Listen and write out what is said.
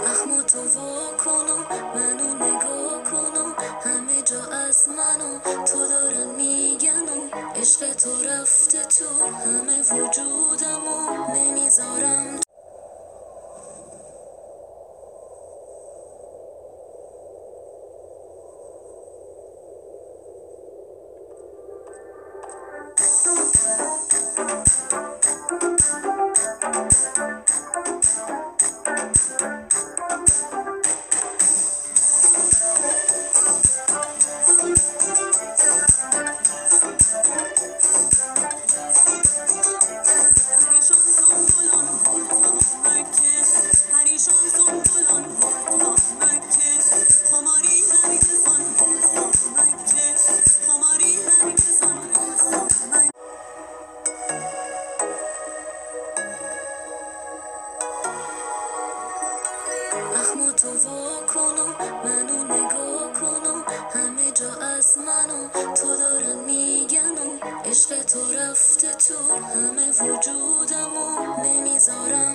اخمو تو وا کنم منو نگاه کنم، همه جا از منو تو دارن میگنم، عشق تو رفته تو همه وجودمو نمیذارم. اخمو تو وا کنم منو نگاه کنم، همه جا از منو تو دارن میگنم، عشق تو رفته تو همه وجودمو نمیذارم.